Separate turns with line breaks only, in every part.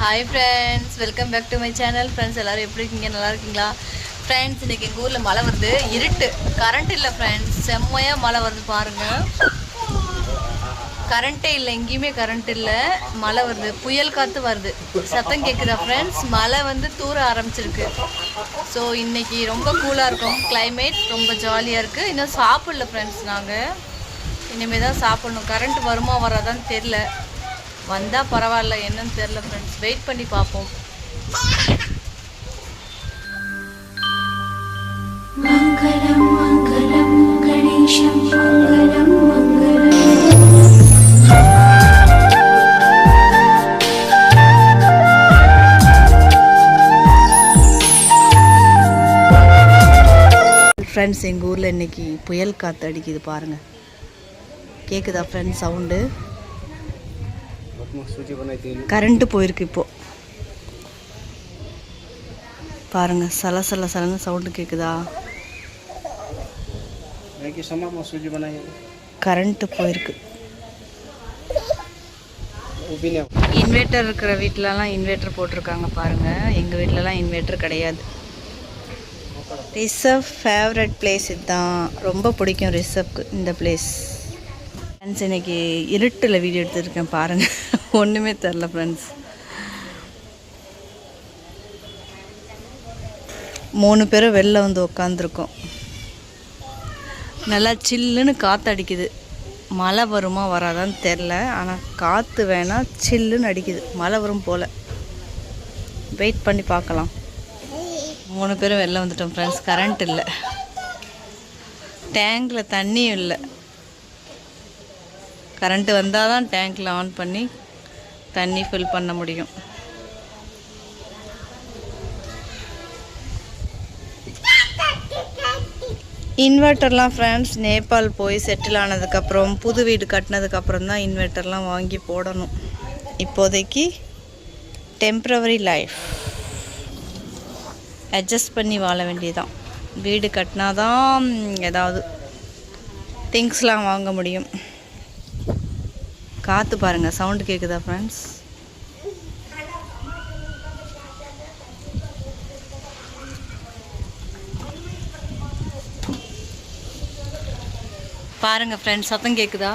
Hi friends, welcome back to my channel. Friends எல்லோரும் எப்படி இருக்கீங்க? நல்லா இருக்கீங்களா? ஃப்ரெண்ட்ஸ் இன்றைக்கி எங்கள் ஊரில் மழை வருது. இருட்டு, கரண்ட் இல்லை ஃப்ரெண்ட்ஸ். செம்மையாக மழை வருது பாருங்கள். கரண்ட்டே இல்லை, எங்கேயுமே கரண்ட் இல்லை. மழை வருது, புயல் காற்று வருது. சத்தம் கேட்குதா ஃப்ரெண்ட்ஸ்? மழை வந்து தூர ஆரம்பிச்சிருக்கு. ஸோ இன்றைக்கி ரொம்ப கூலாக இருக்கும் கிளைமேட், ரொம்ப ஜாலியாக இருக்குது. இன்னும் சாப்பிடல ஃப்ரெண்ட்ஸ். நாங்கள் இனிமேல் தான் சாப்பிட்ணும். கரண்ட் வருமா வராதான்னு தெரில. வந்தால் பரவாயில்ல, என்னன்னு தெரில ஃப்ரெண்ட்ஸ். வெயிட் பண்ணி பார்ப்போம்.
மங்களம் மங்களம் கணேசம் மங்களம் மங்களம்.
ஃப்ரெண்ட்ஸ் எங்கள் ஊரில் இன்றைக்கி புயல் காற்று அடிக்குது பாருங்கள். கேட்குதா ஃப்ரெண்ட்ஸ் சவுண்டு? கரண்ட்டு போயிருக்கு இப்போது பாருங்க. சலன்னு சவுண்டு கேட்குதா? கரண்ட்டு போயிருக்கு. இன்வெர்ட்டர் இருக்கிற வீட்டிலலாம் இன்வெர்ட்டர் போட்டிருக்காங்க பாருங்கள். எங்கள் வீட்டிலலாம் இன்வெர்ட்டர் கிடையாது. ரிசர்வ் ஃபேவரட் பிளேஸ் இதுதான். ரொம்ப பிடிக்கும் ரிசர்வ்க்கு இந்த பிளேஸ். ஃப்ரெண்ட்ஸ் இன்றைக்கி இருட்டில் வீடியோ எடுத்துருக்கேன் பாருங்கள். ஒன்றுமே தெரில ஃப்ரெண்ட்ஸ். 3 பேரும் வெளில வந்து உட்காந்துருக்கோம். நல்லா சில்லுன்னு காற்று அடிக்குது. மழை வருமா வராதான்னு தெரில. ஆனால் காற்று வேணால் சில்லுன்னு அடிக்குது. மழை வரும் போல். வெயிட் பண்ணி பார்க்கலாம். 3 பேரும் வெளில வந்துட்டோம் ஃப்ரெண்ட்ஸ். கரண்ட் இல்லை, டேங்கில் தண்ணியும் இல்லை. கரண்ட்டு வந்தால் தான் டேங்க்கில் ஆன் பண்ணி தண்ணி ஃபில் பண்ண முடியும். இன்வெர்ட்டர்லாம் ஃப்ரெண்ட்ஸ் நேபாள் போய் செட்டில் ஆனதுக்கப்புறம், புது வீடு கட்டினதுக்கப்புறம் தான் இன்வெர்ட்டர்லாம் வாங்கி போடணும். இப்போதைக்கு டெம்ப்ரவரி லைஃப் அட்ஜஸ்ட் பண்ணி வாழ வேண்டியதான். வீடு கட்டினா தான் ஏதாவது திங்ஸ்லாம் வாங்க முடியும். காற்று பாருங்கள், சவுண்டு கேட்குதா ஃப்ரெண்ட்ஸ்? பாருங்கள் ஃப்ரெண்ட்ஸ், சத்தம் கேட்குதா?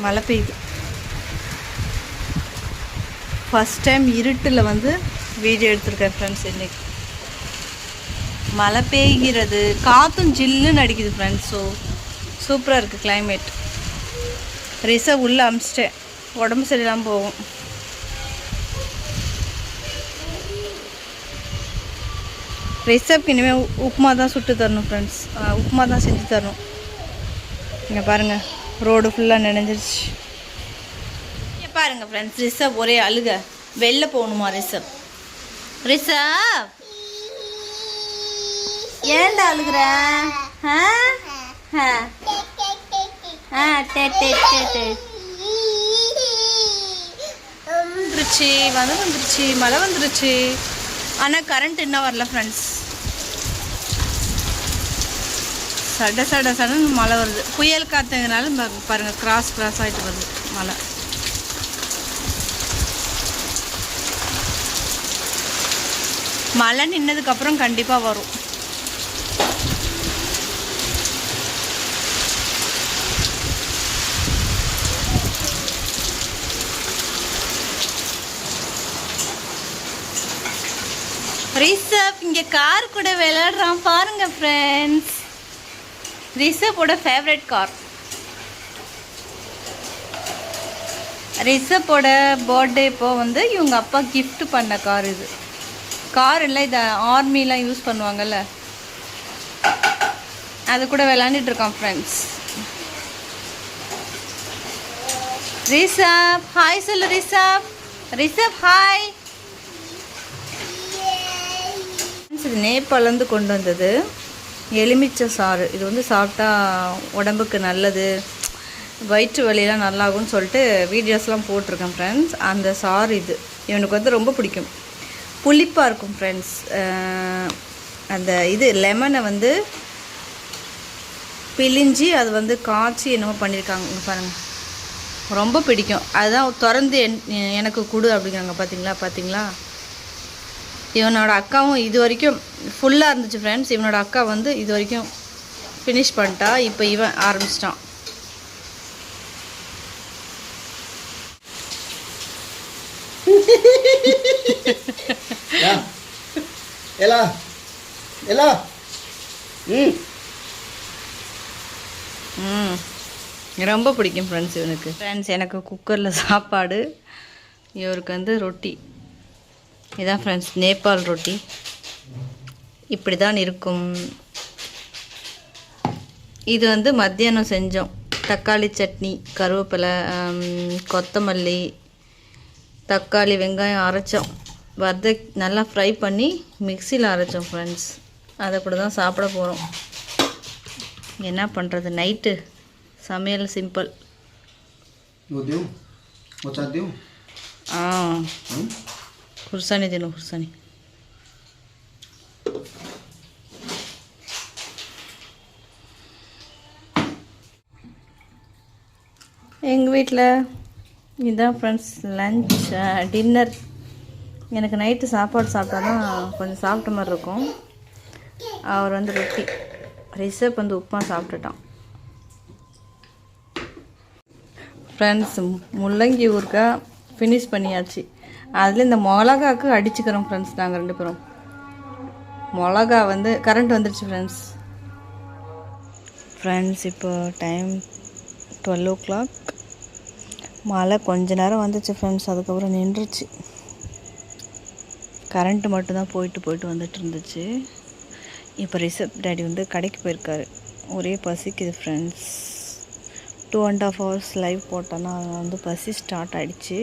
மழை பெய்யுது. ஃபஸ்ட் டைம் இருட்டில் வந்து வீடியோ எடுத்திருக்கேன் ஃப்ரெண்ட்ஸ். இன்னைக்கு மழை பெய்கிறது, காற்றும் ஜில்லுன்னு அடிக்குது ஃப்ரெண்ட்ஸ். ஸோ சூப்பராக இருக்குது கிளைமேட். ரிசர்வ் உள்ளே அமிச்சிட்டேன், உடம்பு சரியில்லாமல் போகும். ரிசர்வ்க்கு இனிமேல் உப்புமா தான் சுட்டு தரணும் ஃப்ரெண்ட்ஸ். உப்புமா தான் செஞ்சு தரணும். இங்கே பாருங்கள், ரோடு ஃபுல்லாக நினைஞ்சிருச்சு. இங்கே பாருங்கள் ஃப்ரெண்ட்ஸ், ரிசர்வ் ஒரே அழுக. வெளில போகணுமா ரிசர்வ்? ரிசர்வ் ஏன்டா அழுகுற? வந்துருச்சு, மழை வந்துருச்சு. ஆனால் கரண்ட் இன்னும் வரல ஃப்ரெண்ட்ஸ். சடன்னு மழை வருது. புயல் காற்றுனால பாருங்கள், கிராஸ் ஆகிட்டு வருது மழை. மழை நின்னதுக்கப்புறம் கண்டிப்பாக வரும். ரிசர்வ் இங்கே கார் கூட விளையாடுறான் பாருங்கள் ஃப்ரெண்ட்ஸ். ரிசர்வோட ஃபேவரட் கார். ரிசர்வோட பர்த்டே இப்போ வந்து இவங்க அப்பா கிஃப்ட் பண்ண கார் இது. கார் இல்லை, இதை ஆர்மிலாம் யூஸ் பண்ணுவாங்கள்ல, அது கூட விளையாண்டுட்டு இருக்கான் ஃப்ரெண்ட்ஸ். ரிசர்வ் ஹாய் சொல்லு. Reserve hi. இது நேபாளந்து கொண்டு வந்தது எலுமிச்சை சாறு. இது வந்து சாப்பிட்டா உடம்புக்கு நல்லது, வயிற்று வலியெல்லாம் நல்லாகும்னு சொல்லிட்டு வீடியோஸ்லாம் போட்டிருக்கேன் ஃப்ரெண்ட்ஸ். அந்த சாறு இது இவனுக்கு வந்து ரொம்ப பிடிக்கும். புளிப்பாக இருக்கும் ஃப்ரெண்ட்ஸ். அந்த இது லெமனை வந்து பிழிஞ்சி அது வந்து காய்ச்சி என்னமோ பண்ணியிருக்காங்க. பாருங்கள், ரொம்ப பிடிக்கும். அதுதான் திறந்து எனக்கு கொடு அப்படிங்கிறாங்க. பார்த்தீங்களா? இவனோட அக்காவும் இது வரைக்கும் ஃபுல்லாக இருந்துச்சு ஃப்ரெண்ட்ஸ். இவனோட அக்கா வந்து இது வரைக்கும் ஃபினிஷ் பண்ணிட்டா. இப்போ இவன் ஆரம்பிச்சிட்டான். ரொம்ப பிடிக்கும் ஃப்ரெண்ட்ஸ் இவனுக்கு. ஃப்ரெண்ட்ஸ் எனக்கு குக்கரில் சாப்பாடு, இவருக்கு வந்து ரொட்டி. இதான் ஃப்ரெண்ட்ஸ் நேபாள் ரொட்டி. இப்படி தான் இருக்கும். இது வந்து மத்தியானம் செஞ்சோம். தக்காளி சட்னி, கருவேப்பிலை, கொத்தமல்லி, தக்காளி, வெங்காயம் அரைச்சோம். நல்லா ஃப்ரை பண்ணி மிக்சியில் அரைச்சோம் ஃப்ரெண்ட்ஸ். அதை கூட தான் சாப்பிட போகிறோம். என்ன பண்ணுறது, நைட்டு சமையல் சிம்பிள். குர்சானி தினம் குர்சானி. எங்கள் வீட்டில் இதுதான் ஃப்ரெண்ட்ஸ் லன்ச் டின்னர். எனக்கு நைட்டு சாப்பாடு சாப்பிட்டா தான் கொஞ்சம் சாப்பிட்ட மாதிரி இருக்கும். அவர் வந்து ரொட்டி, ரிஷப் வந்து உப்புமா சாப்பிட்டுட்டான். ஃப்ரெண்ட்ஸ் முள்ளங்கி ஊறுகாய் ஃபினிஷ் பண்ணியாச்சு. அதில் இந்த மிளகாக்கு அடிச்சுக்கிறோம் ஃப்ரெண்ட்ஸ். நாங்கள் 2 பேரும் மிளகா வந்து கரண்ட் வந்துடுச்சு ஃப்ரெண்ட்ஸ். இப்போ டைம் 12 o'clock. மழை கொஞ்ச நேரம் வந்துச்சு ஃப்ரெண்ட்ஸ், அதுக்கப்புறம் நின்றுச்சு. கரண்ட்டு மட்டும்தான் போயிட்டு வந்துட்டு இருந்துச்சு. இப்போ ரிஷப் டேடி வந்து கடைக்கு போயிருக்காரு. ஒரே பசிக்குது ஃப்ரெண்ட்ஸ். 2.5 hours லைவ் போட்டோன்னா அதில் வந்து பசி ஸ்டார்ட் ஆகிடுச்சு.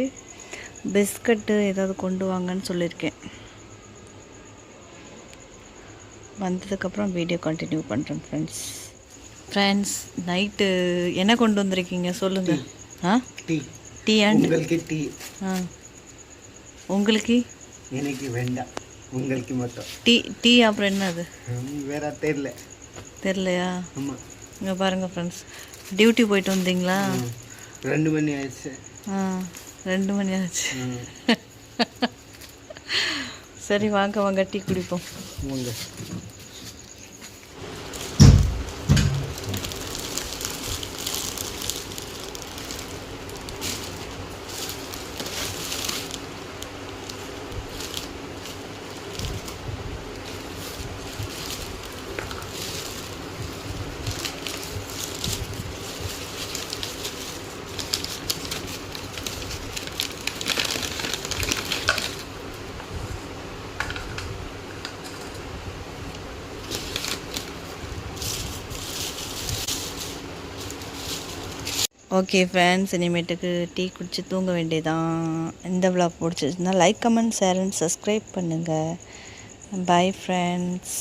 பிஸ்கட்டு ஏதாவது கொண்டு வாங்கன்னு சொல்லியிருக்கேன். வந்ததுக்கப்புறம் வீடியோ கண்டினியூ பண்ணுறேன் ஃப்ரெண்ட்ஸ். நைட்டு என்ன கொண்டு வந்திருக்கீங்க சொல்லுங்கள். Tea and
tea.
உங்களுக்கு?
எனக்கு வேண்டாம், உங்களுக்கு மட்டும்
டீ. அப்புறம் என்ன அது
வேற
தெரிலையா?
ஆமாம்.
இங்கே பாருங்கள் ஃப்ரெண்ட்ஸ், டியூட்டி போயிட்டு வந்தீங்களா?
2 மணி ஆயிடுச்சு.
2 மணி ஆச்சு. சரி வாங்க டீ குடிப்போம். ஓகே ஃப்ரெண்ட்ஸ், இனிமேட்டுக்கு டீ குடிச்சு தூங்க வேண்டியதான். இந்த விளாக் பிடிச்சிருந்தா like, comment, share and subscribe பண்ணுங்கள். Bye friends.